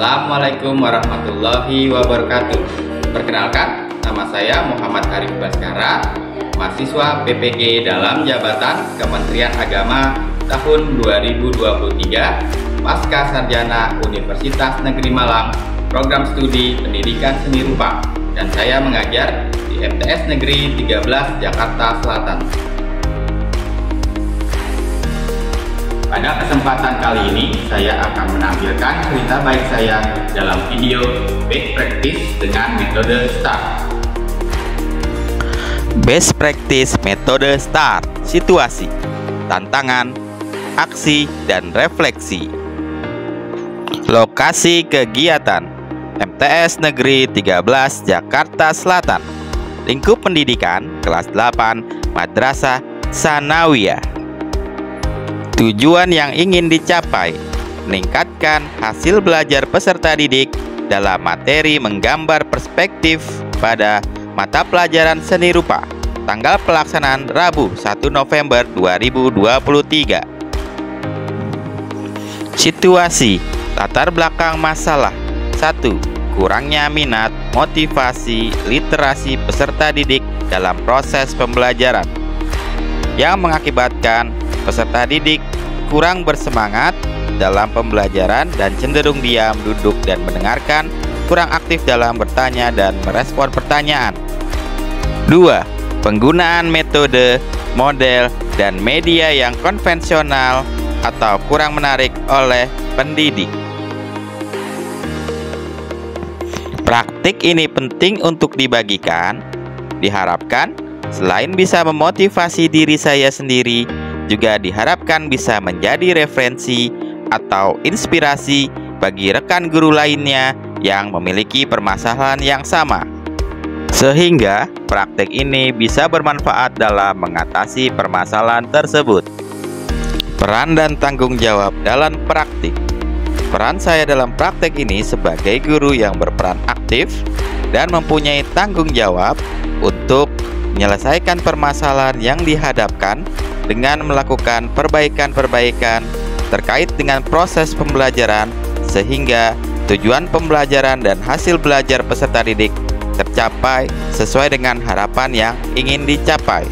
Assalamualaikum warahmatullahi wabarakatuh. Perkenalkan, nama saya Muhammad Arif Baskara, mahasiswa PPG dalam jabatan Kementerian Agama tahun 2023, Pasca Sarjana Universitas Negeri Malang, program studi Pendidikan Seni Rupa, dan saya mengajar di MTS Negeri 13 Jakarta Selatan. Pada kesempatan kali ini, saya akan menampilkan cerita baik saya dalam video Best Practice dengan metode STAR. Best Practice metode STAR: situasi, tantangan, aksi, dan refleksi. Lokasi kegiatan: MTS Negeri 13 Jakarta Selatan. Lingkup pendidikan kelas 8 Madrasah Tsanawiyah. Tujuan yang ingin dicapai: meningkatkan hasil belajar peserta didik dalam materi menggambar perspektif pada mata pelajaran seni rupa. Tanggal pelaksanaan Rabu 1 November 2023. Situasi, latar belakang masalah: 1. Kurangnya minat, motivasi, literasi peserta didik dalam proses pembelajaran, yang mengakibatkan peserta didik kurang bersemangat dalam pembelajaran dan cenderung diam, duduk, dan mendengarkan, kurang aktif dalam bertanya dan merespon pertanyaan. 2. Penggunaan metode, model, dan media yang konvensional atau kurang menarik oleh pendidik. Praktik ini penting untuk dibagikan. Diharapkan selain bisa memotivasi diri saya sendiri, juga diharapkan bisa menjadi referensi atau inspirasi bagi rekan guru lainnya yang memiliki permasalahan yang sama, sehingga praktik ini bisa bermanfaat dalam mengatasi permasalahan tersebut. Peran dan tanggung jawab dalam praktik. Peran saya dalam praktik ini sebagai guru yang berperan aktif dan mempunyai tanggung jawab untuk menyelesaikan permasalahan yang dihadapkan dengan melakukan perbaikan-perbaikan terkait dengan proses pembelajaran, sehingga tujuan pembelajaran dan hasil belajar peserta didik tercapai sesuai dengan harapan yang ingin dicapai.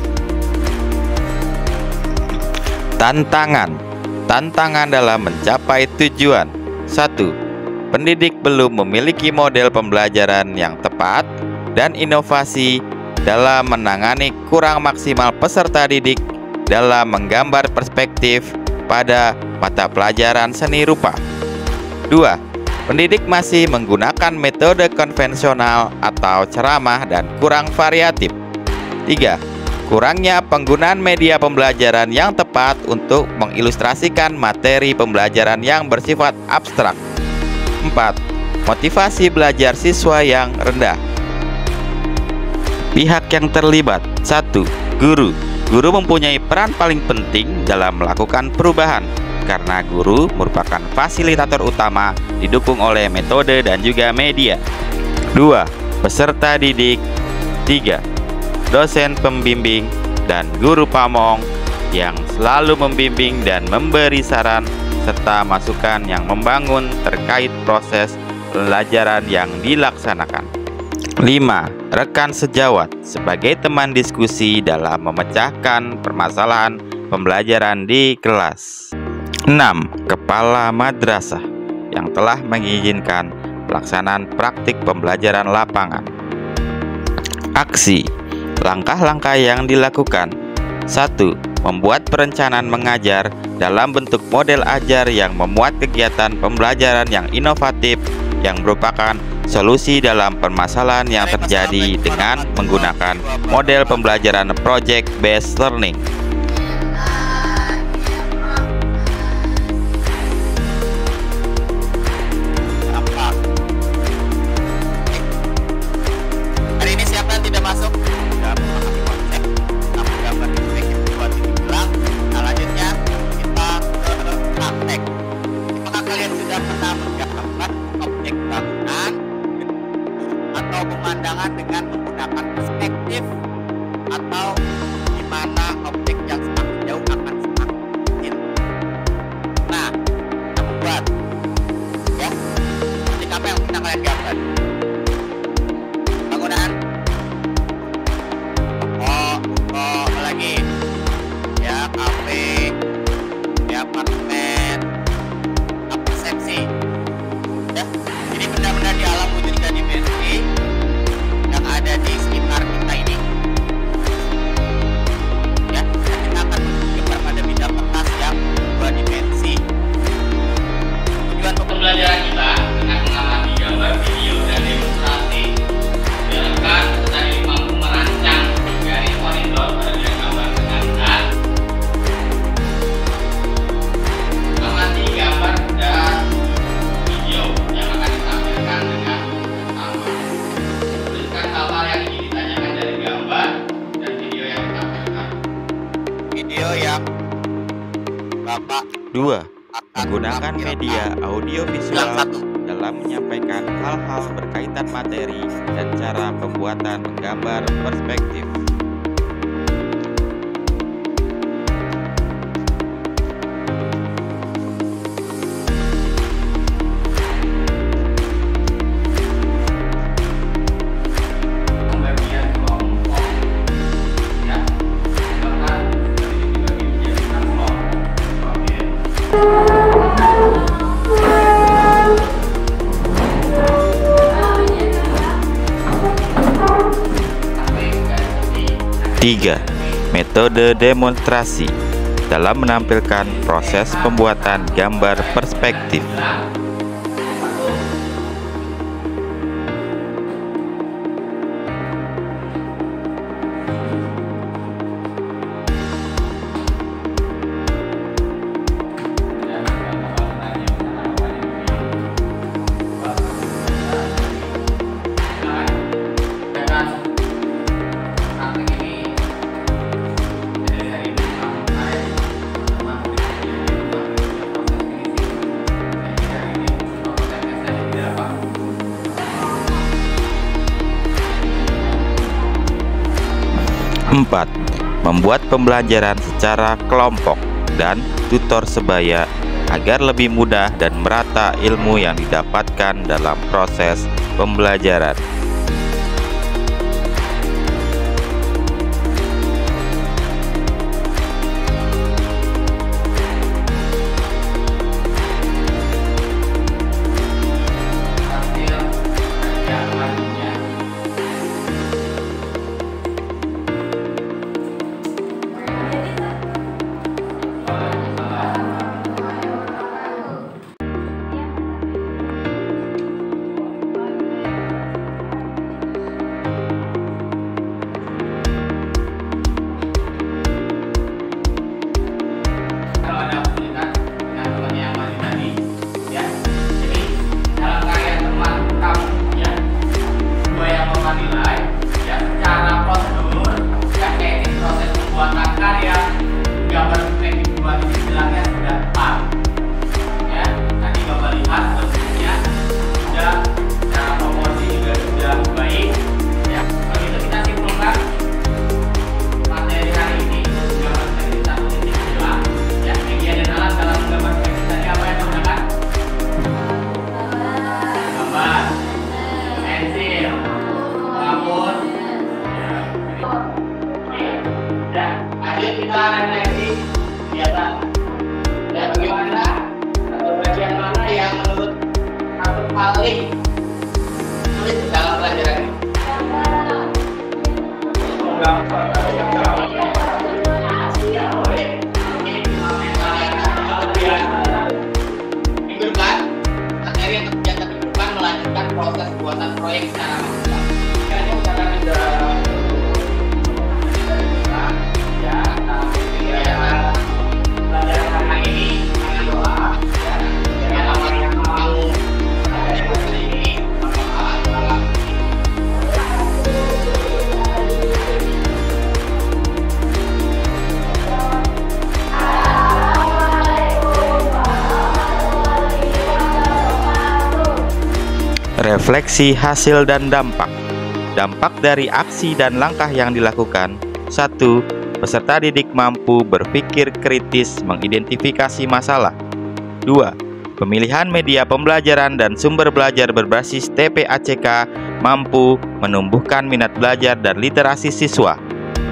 Tantangan dalam mencapai tujuan. 1. Pendidik belum memiliki model pembelajaran yang tepat dan inovasi dalam menangani kurang maksimal peserta didik dalam menggambar perspektif pada mata pelajaran seni rupa. 2. Pendidik masih menggunakan metode konvensional atau ceramah dan kurang variatif. 3. Kurangnya penggunaan media pembelajaran yang tepat untuk mengilustrasikan materi pembelajaran yang bersifat abstrak. 4. Motivasi belajar siswa yang rendah. Pihak yang terlibat. 1. Guru. Guru mempunyai peran paling penting dalam melakukan perubahan, karena guru merupakan fasilitator utama, didukung oleh metode dan juga media. 2. Peserta didik. 3. Dosen pembimbing dan guru pamong yang selalu membimbing dan memberi saran serta masukan yang membangun terkait proses pembelajaran yang dilaksanakan. 5. Rekan sejawat sebagai teman diskusi dalam memecahkan permasalahan pembelajaran di kelas. 6. Kepala madrasah yang telah mengizinkan pelaksanaan praktik pembelajaran lapangan. Aksi. Langkah-langkah yang dilakukan. 1. Membuat perencanaan mengajar dalam bentuk model ajar yang memuat kegiatan pembelajaran yang inovatif yang merupakan solusi dalam permasalahan yang terjadi dengan menggunakan model pembelajaran project based learning. Hari ini siapa yang tidak masuk? Tidak memahami konsep, kamu gambar perspektif buat diulang. Selanjutnya kita ke praktek. Apakah kalian sudah pernah menggambar objek bangunan atau pemandangan dengan menggunakan perspektif, atau di mana objek yang semakin jauh akan semakin kecil? Nah, kita buat ya. Ketika yang Bapak 2. akan Menggunakan tampilkan. media Yang audiovisual satu, dalam menyampaikan hal-hal berkaitan materi dan cara pembuatan gambar perspektif. Pembagian kelompok, ya, bahkan dibagi menjadi 6 kelompok. Oke. Sampai ke sini. 3. Metode demonstrasi dalam menampilkan proses pembuatan gambar perspektif. Empat, membuat pembelajaran secara kelompok dan tutor sebaya agar lebih mudah dan merata ilmu yang didapatkan dalam proses pembelajaran. Hasil kerja selanjutnya. Kalau ada kesulitan dengan teman yang masih tadi, ya. Jadi dalam karya teman kamu, ya, dua yang menilai, ya, secara prosedur, ya, teknik proses pembuatan karya gambar perspektif 2 titik bilangnya sudah tepat. Ya, tadi Bapak lihat bentuknya sudah, secara proporsi juga sudah baik. Ya, kalau gitu kita simpulkan materi hari ini gambar perspektif 1 titik bilang. Ya, media dan alat dalam gambar perspektif tadi apa yang menggunakan? Gambar, pensil, penghapus. Ya, oke. Dan lanjut kita refleksi kegiatan. Dan bagaimana atau bagian mana yang menurut kamu paling sulit dalam pelajaran ini? Minggu depan, materi yang kegiatan minggu depan melanjutkan proses pembuatan proyek secara maksimal. Kiranya misalkan sudah ya, pelajaran hari ini dengan doa, ya, dengan apa yang mau pelajaran ini, berdoa. Refleksi hasil dan dampak. Dampak dari aksi dan langkah yang dilakukan. 1. Peserta didik mampu berpikir kritis mengidentifikasi masalah. 2. Pemilihan media pembelajaran dan sumber belajar berbasis TPACK mampu menumbuhkan minat belajar dan literasi siswa.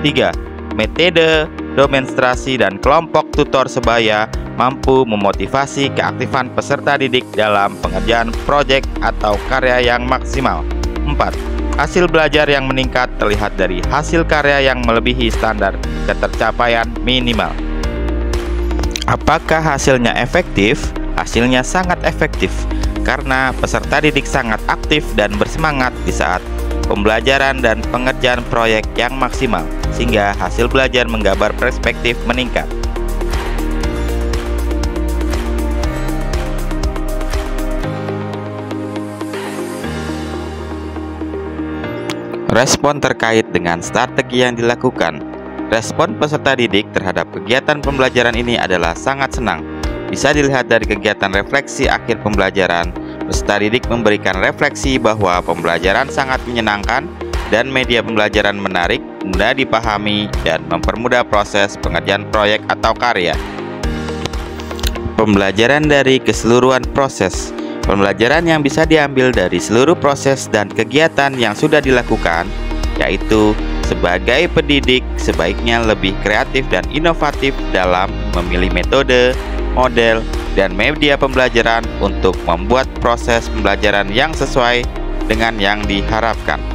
3. Metode demonstrasi dan kelompok tutor sebaya mampu memotivasi keaktifan peserta didik dalam pengerjaan proyek atau karya yang maksimal. 4. Hasil belajar yang meningkat terlihat dari hasil karya yang melebihi standar ketercapaian minimal. Apakah hasilnya efektif? Hasilnya sangat efektif karena peserta didik sangat aktif dan bersemangat di saat pembelajaran dan pengerjaan proyek yang maksimal, sehingga hasil belajar menggambar perspektif meningkat. Respon terkait dengan strategi yang dilakukan. Respon peserta didik terhadap kegiatan pembelajaran ini adalah sangat senang. Bisa dilihat dari kegiatan refleksi akhir pembelajaran, peserta didik memberikan refleksi bahwa pembelajaran sangat menyenangkan dan media pembelajaran menarik, mudah dipahami, dan mempermudah proses pengerjaan proyek atau karya. Pembelajaran dari keseluruhan proses. Pembelajaran yang bisa diambil dari seluruh proses dan kegiatan yang sudah dilakukan, yaitu sebagai pendidik sebaiknya lebih kreatif dan inovatif dalam memilih metode, model, dan media pembelajaran untuk membuat proses pembelajaran yang sesuai dengan yang diharapkan.